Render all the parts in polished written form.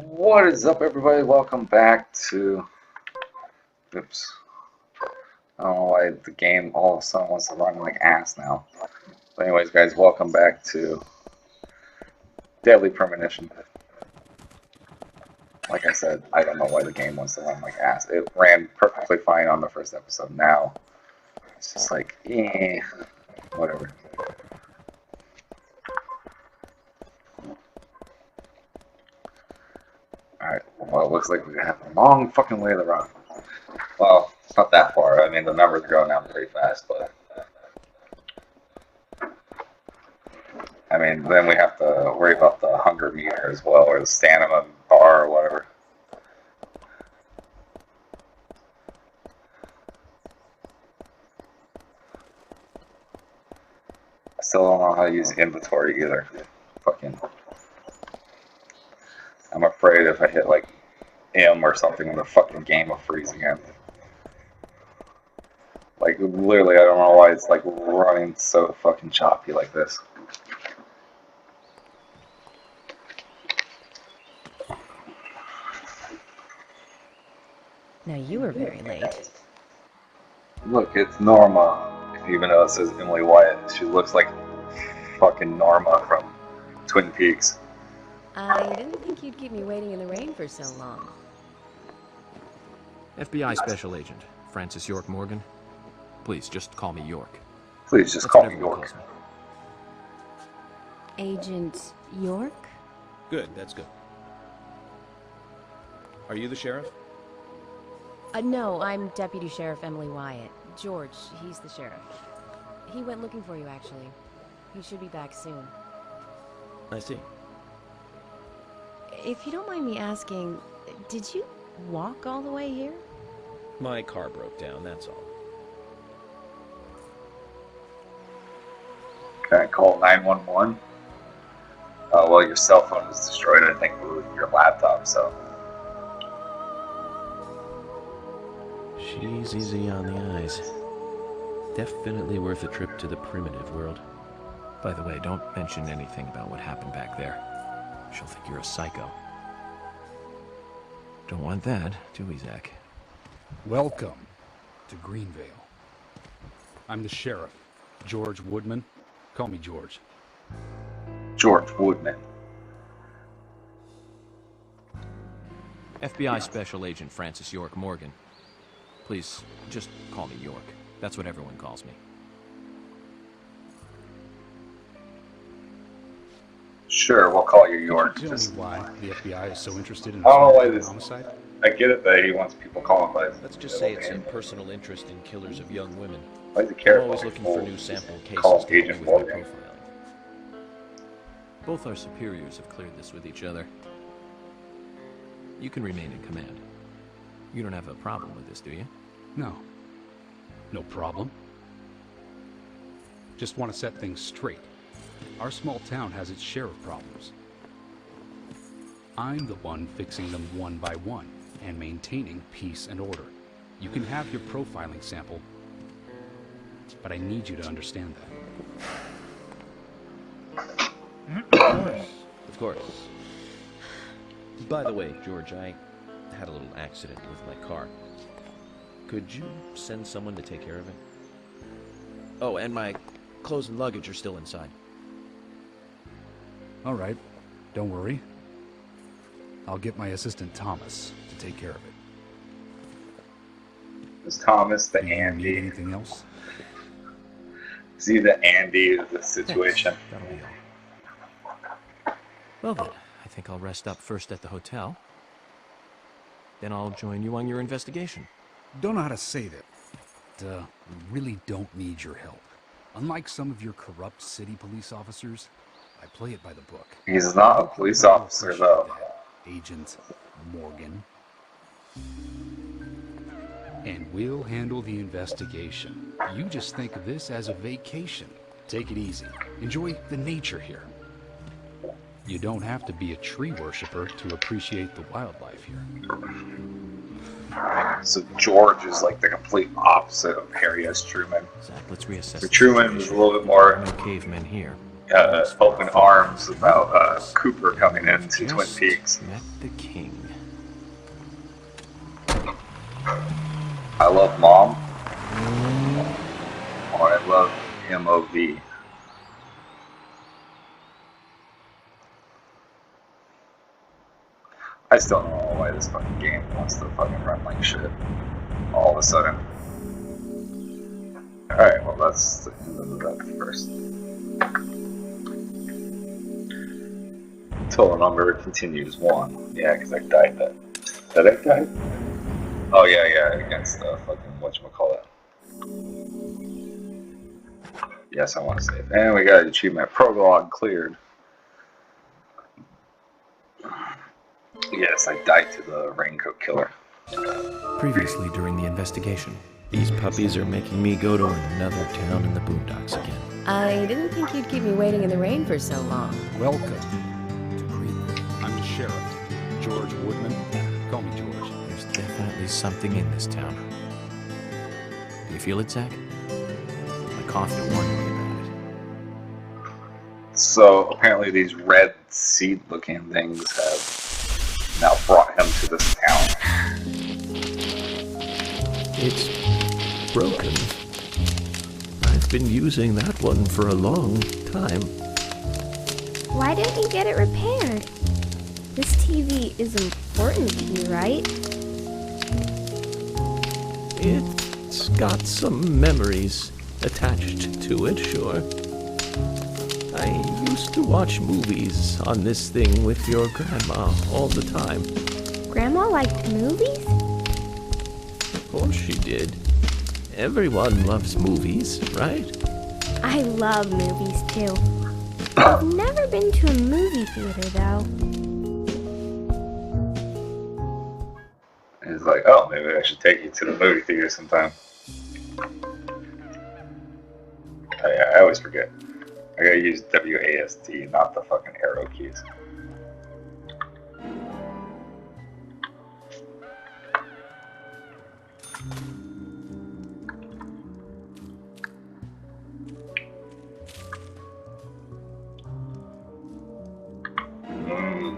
What is up, everybody? Welcome back to. Oops. I don't know why the game all of a sudden wants to run like ass now. But, anyways, guys, welcome back to Deadly Premonition. Like I said, I don't know why the game wants to run like ass. It ran perfectly fine on the first episode. Now, it's just like, whatever. Alright, well, it looks like we have a long fucking way to run. Well, it's not that far. I mean, the numbers are going down pretty fast, but I mean, then we have to worry about the hunger meter as well, or the stamina bar, or whatever. I still don't know how to use inventory either. Fucking. I'm afraid if I hit like M or something, the fucking game will freeze again. Like, literally, I don't know why it's like running so fucking choppy like this. Now you were very late. Look, it's Norma. Even though it says Emily Wyatt, she looks like fucking Norma from Twin Peaks. I didn't think you'd keep me waiting in the rain for so long. FBI Special Agent, Francis York Morgan. Please, just call me York. Please, just That's call what me everyone York. calls me. Agent York? Good, that's good. Are you the sheriff? No, I'm Deputy Sheriff Emily Wyatt. George, he's the sheriff. He went looking for you, actually. He should be back soon. I see. If you don't mind me asking, did you walk all the way here? My car broke down, that's all. Can I call 911? Well, your cell phone was destroyed, I think, with your laptop, so. She's easy on the eyes. Definitely worth a trip to the primitive world. By the way, don't mention anything about what happened back there. She'll think you're a psycho. Don't want that, do we, Zach? Welcome to Greenvale. I'm the sheriff, George Woodman. Call me George. George Woodman. FBI Special Agent Francis York Morgan. Please, just call me York. That's what everyone calls me. Sure, we'll call you York. Can you tell me why the FBI is so interested in I don't know why this this- homicide? I get it that he wants people calling by his Let's just say it's a personal interest in killers of young women. Why does he I'm care always about looking for people? new sample Call cases to help Agent me with my Morgan. profiling. Both our superiors have cleared this with each other. You can remain in command. You don't have a problem with this, do you? No. No problem. Just want to set things straight. Our small town has its share of problems. I'm the one fixing them one by one and maintaining peace and order. You can have your profiling sample, but I need you to understand that. Of course. By the way, George, I had a little accident with my car. Could you send someone to take care of it? Oh, and my clothes and luggage are still inside. All right, don't worry. I'll get my assistant Thomas to take care of it. Is Thomas the Do you need Andy? anything else? Is he the Andy of the situation? That'll be all. Well then, I think I'll rest up first at the hotel. Then I'll join you on your investigation. Don't know how to say that. But, we really don't need your help. Unlike some of your corrupt city police officers, I play it by the book. He's not a police officer, though. Agent Morgan. And we'll handle the investigation. You just think of this as a vacation. Take it easy. Enjoy the nature here. You don't have to be a tree worshiper to appreciate the wildlife here. So George is like the complete opposite of Harry S. Truman. Zach, let's reassess. So the Truman was a situation. little bit more No cavemen here. open arms about Cooper coming into Twin Just Peaks. met the king. I love Mom, or I love MOV. I still don't know why this fucking game wants to fucking run like shit all of a sudden. Alright, well that's the end of that first. Total number continues 1. Yeah, because I died that. Did I die? Oh yeah, against fucking whatchamacallit. Yes, I want to save. And we got an achievement. Prologue cleared. Yes, I died to the raincoat killer. Previously during the investigation. These puppies are making me go to another town in the boondocks again. I didn't think you'd keep me waiting in the rain for so long. Welcome to Greenwood. I'm the sheriff, George Woodman. Call me George. There's definitely something in this town. Do you feel it, Zach? My coffee warned me about it. So apparently these red seed-looking things have now brought him to this town. It's broken. I've been using that one for a long time. Why didn't you get it repaired? This TV is important to you, right? It's got some memories attached to it, sure. I used to watch movies on this thing with your grandma all the time. Grandma liked movies? Of course she did. Everyone loves movies, right? I love movies too. I've never been to a movie theater though. And he's like, oh, maybe I should take you to the movie theater sometime. I always forget. I gotta use WASD, not the fucking arrow keys.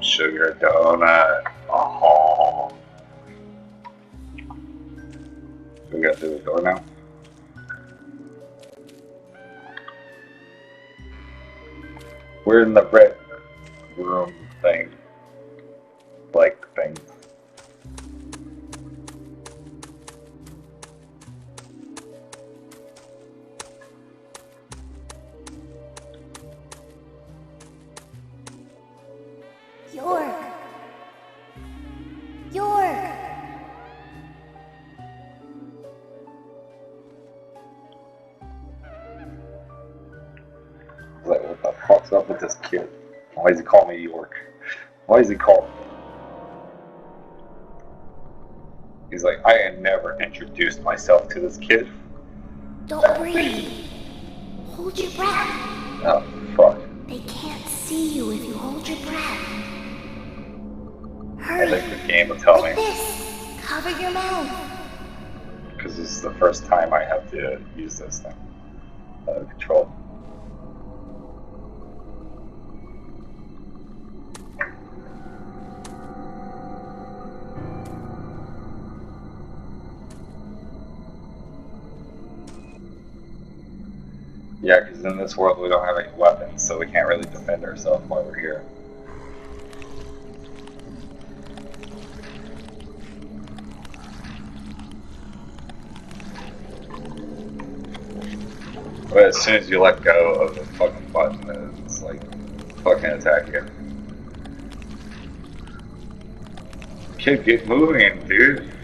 Sugar donut. Oh. We got through the door now. We're in the red room thing. Like thing. York! York! I was like, what the fuck's up with this kid? Why does he call me York? Why does he call me? He's like, I had never introduced myself to this kid. Don't breathe. Hold your breath. Oh, fuck. They can't see you if you hold your breath. I Hurry. think the game will tell me. Like this. Cover your mouth. Because this is the first time I have to use this thing. Control. Yeah, because in this world we don't have any weapons, so we can't really defend ourselves while we're here. But as soon as you let go of the fucking button, it's like fucking attack you. Kid, get moving, dude.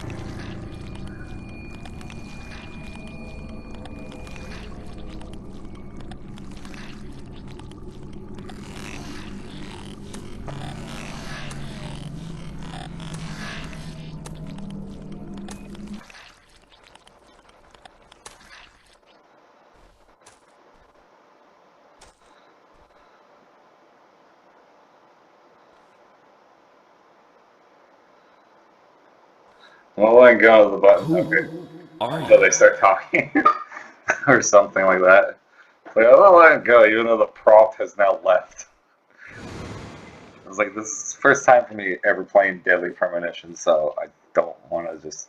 Well, let go of the button, okay. Are Until you? they start talking. Or something like that. Like, I don't let it go, even though the prompt has now left. I was like, this is the first time for me ever playing Deadly Premonition, so I don't want to just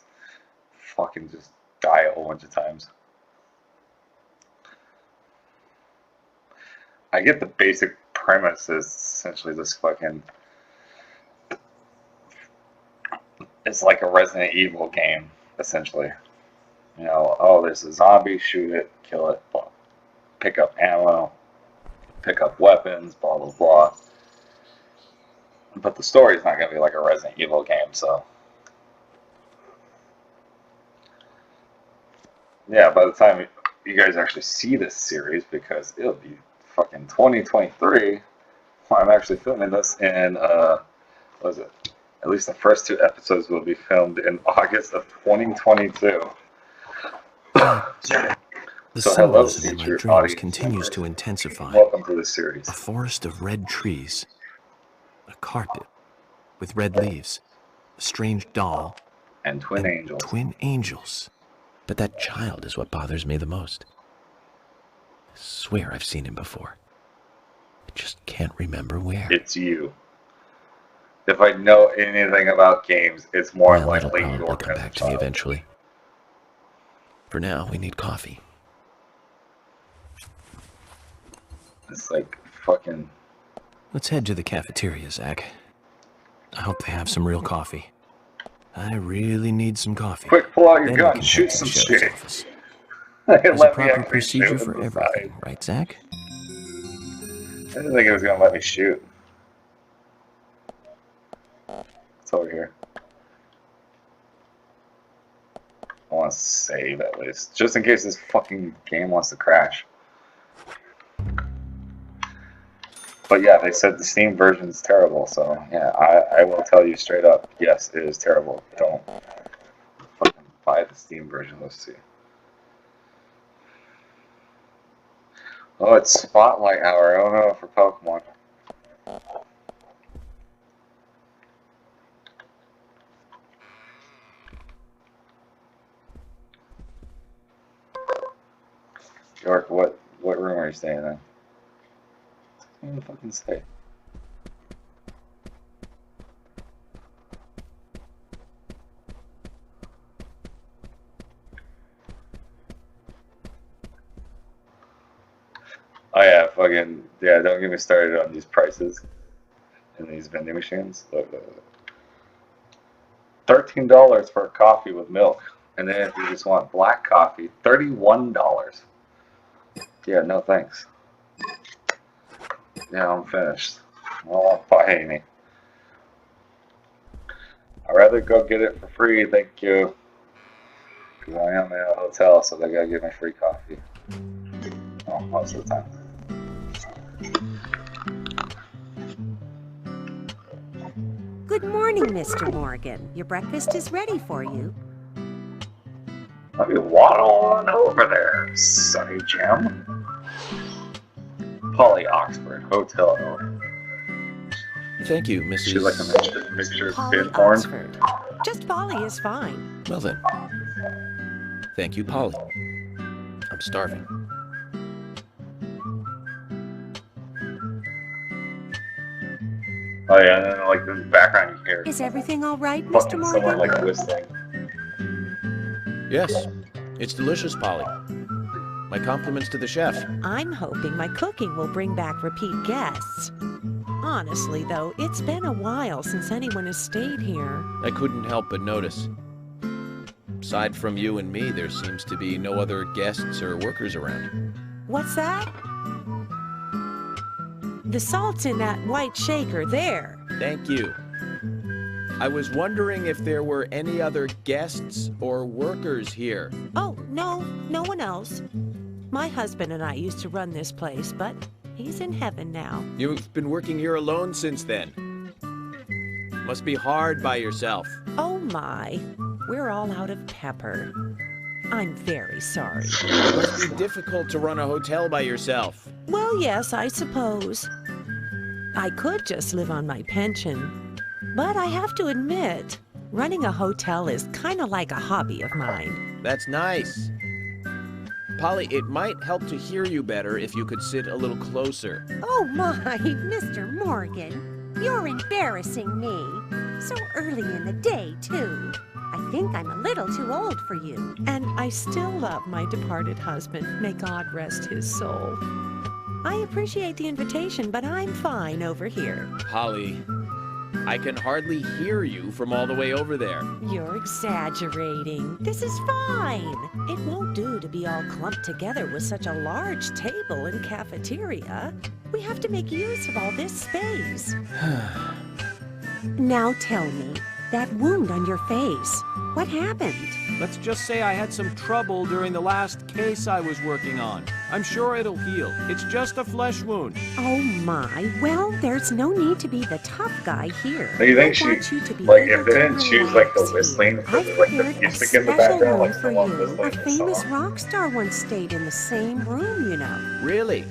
fucking just die a whole bunch of times. I get the basic premise is essentially this fucking... It's like a Resident Evil game, essentially. You know, oh, there's a zombie, shoot it, kill it, blah. Pick up ammo, pick up weapons, blah, blah, blah. But the story's not going to be like a Resident Evil game, so... Yeah, by the time you guys actually see this series, because it'll be fucking 2023, when I'm actually filming this in, what is it? At least the first 2 episodes will be filmed in August of 2022. The So hello, symbolism in my future dreams audience continues members. to intensify. Welcome to the series. A forest of red trees, a carpet with red leaves, a strange doll, And twin angels. twin angels. But that child is what bothers me the most. I swear I've seen him before. I just can't remember where. It's you. If I know anything about games, it's more Well, it'll likely probably you're come going back to to me eventually. For now, we need coffee. It's like fucking... Let's head to the cafeteria, Zach. I hope they have some real coffee. I really need some coffee. Quick, pull out your Then we gun, can shoot head to some the sheriff's shit. office. Let There's me a proper actually procedure shoot for on the everything, side. right, Zach? I didn't think it was going to let me shoot. It's over here. I want to save at least. Just in case this fucking game wants to crash. But yeah, they said the Steam version is terrible, so yeah, I will tell you straight up, yes, it is terrible. Don't fucking buy the Steam version. Let's see. Oh, it's Spotlight Hour. Oh no, for Pokemon. York, what room are you staying in? I can't even fucking say. Oh yeah, fucking yeah! Don't get me started on these prices in these vending machines. Look. $13 for a coffee with milk, and then if you just want black coffee, $31. Yeah, no thanks. Yeah, I'm finished. I don't want to buy any. I'd rather go get it for free, thank you. Because I am in a hotel, so they gotta give me free coffee. Oh, most of the time. Good morning, Mr. Morgan. Your breakfast is ready for you. Let me waddle on over there, Sonny Jim. Polly Oxford, hotel owner. Thank you, Mrs. She's like a mixture of Polly bin horn. Oxford. Just Polly is fine. Well then. Thank you, Polly. I'm starving. Oh yeah, and then like in the background you hear Is everything all right, Mr. fucking someone Morgan? like whistling. Yes, it's delicious, Polly. My compliments to the chef. I'm hoping my cooking will bring back repeat guests. Honestly, though, it's been a while since anyone has stayed here. I couldn't help but notice. Aside from you and me, there seems to be no other guests or workers around. What's that? The salt's in that white shaker there. Thank you. I was wondering if there were any other guests or workers here. Oh, no one else. My husband and I used to run this place, but he's in heaven now. You've been working here alone since then. Must be hard by yourself. Oh my, we're all out of pepper. I'm very sorry. Must be difficult to run a hotel by yourself. Well, yes, I suppose. I could just live on my pension. But I have to admit, running a hotel is kind of like a hobby of mine. That's nice. Polly, it might help to hear you better if you could sit a little closer. Oh my, Mr. Morgan, you're embarrassing me. So early in the day, too. I think I'm a little too old for you. And I still love my departed husband. May God rest his soul. I appreciate the invitation, but I'm fine over here. Polly, I can hardly hear you from all the way over there. You're exaggerating. This is fine. It won't do to be all clumped together with such a large table and cafeteria. We have to make use of all this space. Now tell me, that wound on your face, what happened? Let's just say I had some trouble during the last case I was working on. I'm sure it'll heal. It's just a flesh wound. Oh my, well, there's no need to be the tough guy here. Do you think I want you to be like, able if they to didn't choose, like, the relax whistling here. for I've the, like, the prepared a music in the special background, room like, for someone you. whistling A the famous song? rock star once stayed in the same room, you know. Really?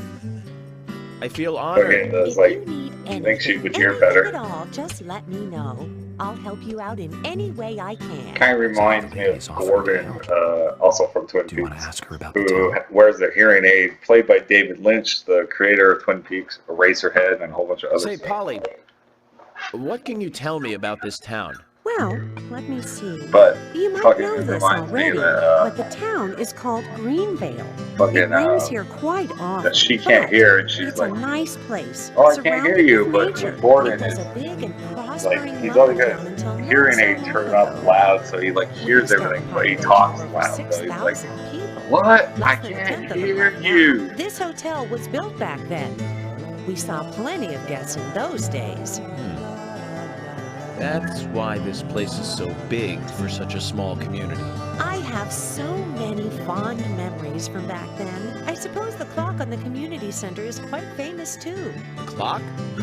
I feel honored. Okay, that's If like, you need you think she anything, would hear anything better? at all, just let me know. I'll help you out in any way I can. Kind of reminds me of He's offering Gordon, to also from Twin Do you want to Peaks, ask her about the who town? wears a hearing aid, played by David Lynch, the creator of Twin Peaks, Eraserhead, and a whole bunch of other Say, stuff. Polly, what can you tell me about this town? Well, let me see. But You might fucking know this reminds me already, that, but the town is called Greenvale. fucking, It rains here quite often. that she can't but hear, and she's it's like, a nice place. "Oh, I can't hear surrounded you," with but nature. Gordon It was is, a big and like, prospering he's only mining got town until not hearing so aid long turned ago. up loud, so he like We hears used to have everything, a but he population talks of over loud. So he's like, 6,000 people. "What? I Less than a can't tenth of them hear right now. you." This hotel was built back then. We saw plenty of guests in those days. That's why this place is so big for such a small community. I have so many fond memories from back then. I suppose the clock on the community center is quite famous too. The clock?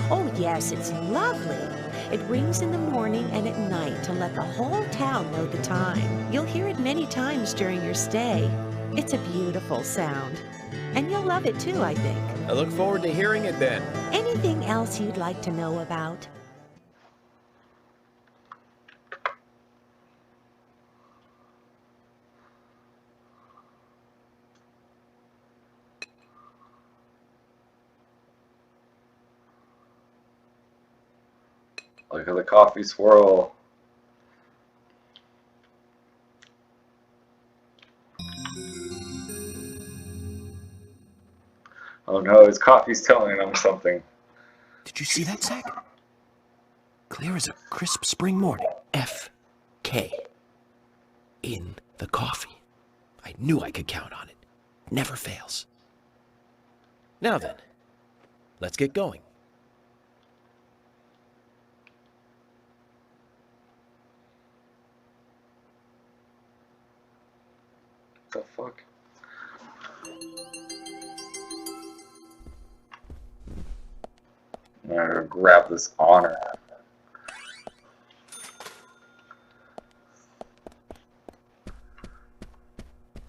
Oh yes, it's lovely. It rings in the morning and at night to let the whole town know the time. You'll hear it many times during your stay. It's a beautiful sound. And you'll love it too, I think. I look forward to hearing it then. Anything else you'd like to know about? Look at the coffee swirl. Oh no, his coffee's telling him something. Did you see that, Zach? Clear as a crisp spring morning. F.K. in the coffee. I knew I could count on it. Never fails. Now then, let's get going. What the fuck? I'm gonna grab this honor.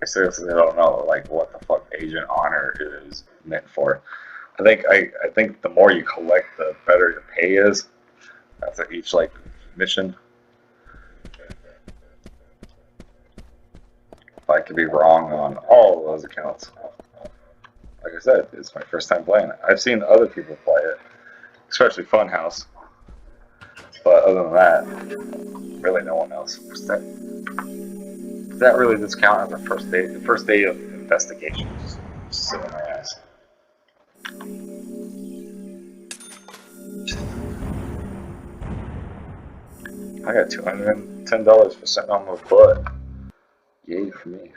I seriously don't know, like, what the fuck Agent Honor is meant for. I think the more you collect, the better your pay is after each like mission. I could be wrong on all of those accounts. Like I said, it's my first time playing it. I've seen other people play it, especially Funhouse. But other than that, really no one else. Does that really just count as a first day? The first day of investigation. Just sit on my ass. I got $210 for sitting on my butt. Yay for me.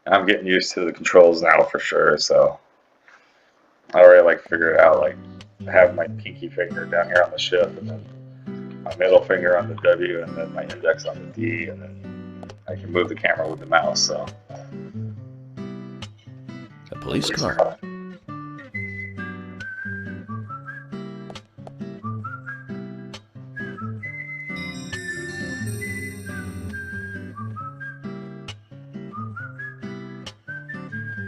I'm getting used to the controls now for sure, so I already like figure it out, like have my pinky finger down here on the shift and then my middle finger on the W and then my index on the D, and then I can move the camera with the mouse, so. A police car.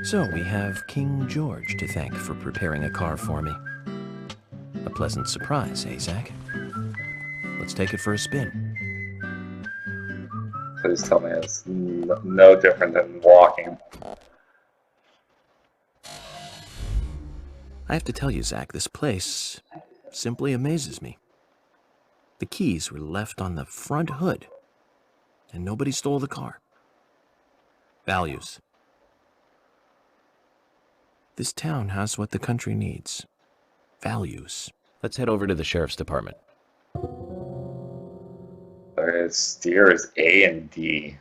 So we have King George to thank for preparing a car for me. A pleasant surprise, eh, Zach? Let's take it for a spin. Please tell me it's no different than walking. I have to tell you, Zach, this place simply amazes me. The keys were left on the front hood, and nobody stole the car. Values. This town has what the country needs. Values. Let's head over to the sheriff's department. Okay, steer is A and D.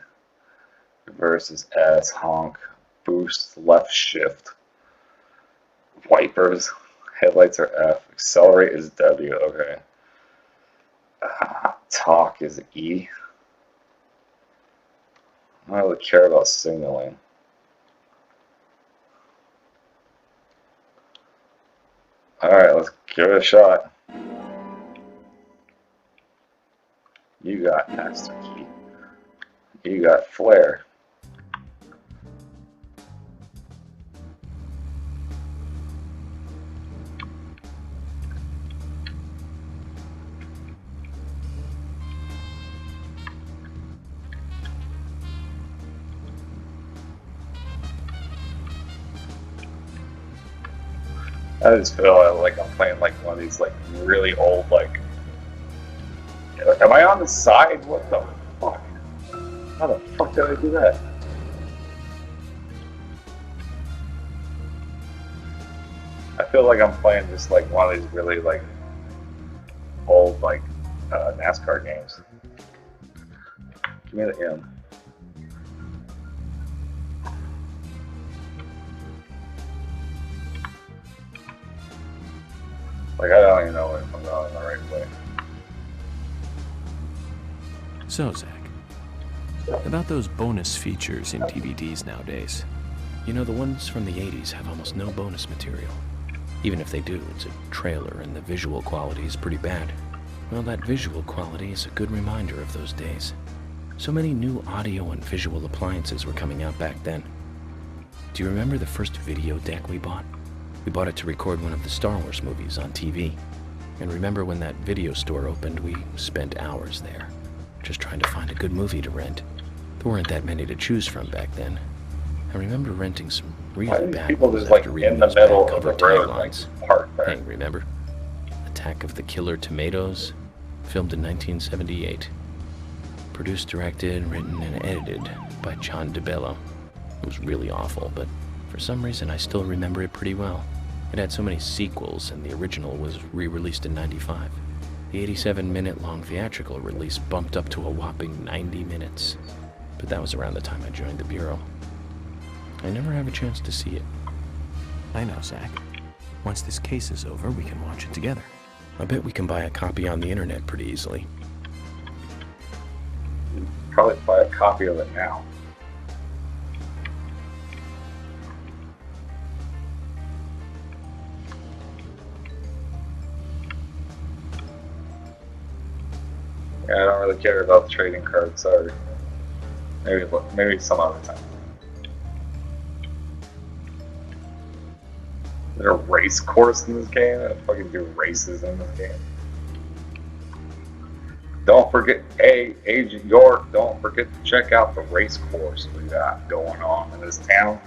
Reverse is S. Honk. Boost, left shift. Wipers, headlights are F. Accelerate is W. Okay. Talk is E. I don't really care about signaling. Alright, let's give it a shot. You got master key. You got flare. I just feel like I'm playing like one of these like really old like. Am I on the side? What the fuck? How the fuck did I do that? I feel like I'm playing just like one of these really like old like NASCAR games. Give me the M. Like I don't even know if I'm going the right way. So, Zach, about those bonus features in DVDs nowadays. You know, the ones from the 80s have almost no bonus material. Even if they do, it's a trailer and the visual quality is pretty bad. Well, that visual quality is a good reminder of those days. So many new audio and visual appliances were coming out back then. Do you remember the first video deck we bought? We bought it to record one of the Star Wars movies on TV. And remember when that video store opened, we spent hours there, just trying to find a good movie to rent. There weren't that many to choose from back then. I remember renting some really bad people ones just like after reading in the those middle back of the cover road, like taglines. parked there. Hey, remember? Attack of the Killer Tomatoes, filmed in 1978. Produced, directed, written, and edited by John DeBello. It was really awful, but for some reason I still remember it pretty well. It had so many sequels, and the original was re-released in '95. The 87-minute-long theatrical release bumped up to a whopping 90 minutes. But that was around the time I joined the Bureau. I never have a chance to see it. I know, Zach. Once this case is over, we can watch it together. I bet we can buy a copy on the internet pretty easily. Probably buy a copy of it now. Yeah, I don't really care about the trading cards, sorry. Maybe some other time. Is there a race course in this game? I fucking do races in this game. Don't forget, hey, Agent York, don't forget to check out the race course we got going on in this town.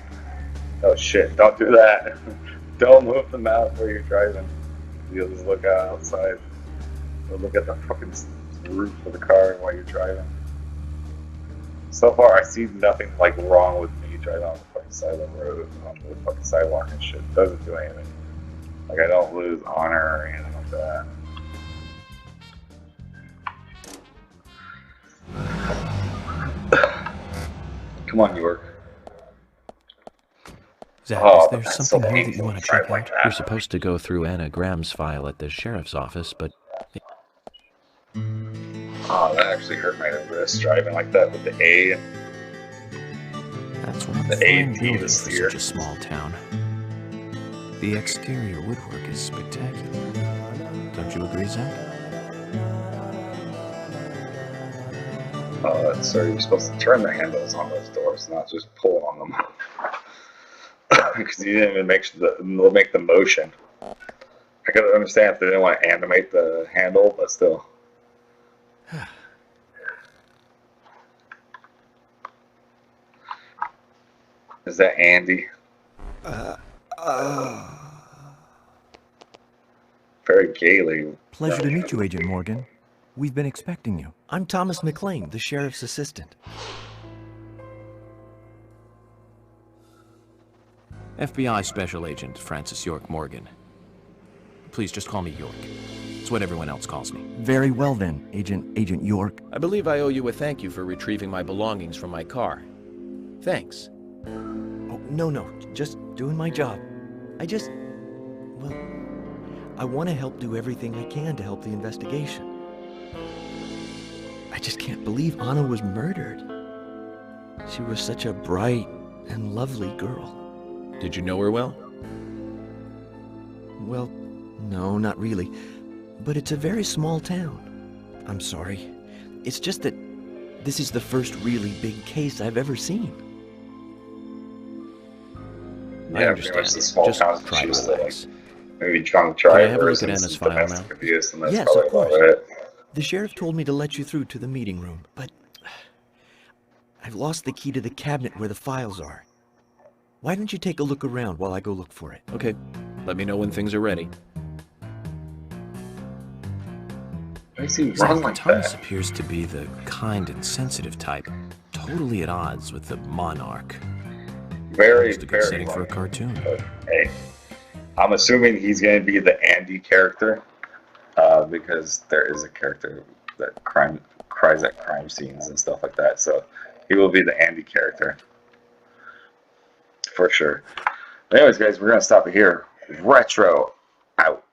Oh shit, don't do that. Don't move the mouse where you're driving. You'll just look outside. Or look at the fucking roof of the car while you're driving. So far, I see nothing like wrong with me driving on the fucking side of the road, on the fucking sidewalk and shit. Doesn't do anything. Like I don't lose honor or anything like that. Come on, York. Zach, Oh, is there that's something so here that you painful want to to drive check like out? that. We're supposed to go through Anna Graham's file at the sheriff's office, but Oh, that actually hurt my wrist driving like that with the A. That's one The fine AD building is for here. such a small town. The exterior woodwork is spectacular. Don't you agree, Zach? So you're supposed to turn the handles on those doors, not just pull on them. Because you didn't even make the motion. I could understand if they didn't want to animate the handle, but still. Is that Andy? Very gaily. Pleasure to meet you, Agent Morgan. We've been expecting you. I'm Thomas McLean, the sheriff's assistant. FBI Special Agent Francis York Morgan. Please just call me York. It's what everyone else calls me. Very well then, Agent York. I believe I owe you a thank you for retrieving my belongings from my car. Thanks. Oh, no, just doing my job. Well, I want to help do everything I can to help the investigation. I just can't believe Anna was murdered. She was such a bright and lovely girl. Did you know her well? Well, no, not really. But it's a very small town. I'm sorry. It's just that this is the first really big case I've ever seen. I Yeah, understand. pretty much the small Just towns that try she to was living. relax. Maybe drunk Can I have a drivers look at and Anna's some file domestic now? abuse, and that's Yes, probably of course. about it. The sheriff told me to let you through to the meeting room, but I've lost the key to the cabinet where the files are. Why don't you take a look around while I go look for it? Okay. Let me know when things are ready. Why does he run like Thomas that? appears to be the kind and sensitive type, totally at odds with the monarch. Very, Almost a good very setting for a like- cartoon. But, hey, I'm assuming he's going to be the Andy character, because there is a character that cries at crime scenes and stuff like that. So he will be the Andy character for sure. Anyways, guys, we're going to stop it here. Retro out.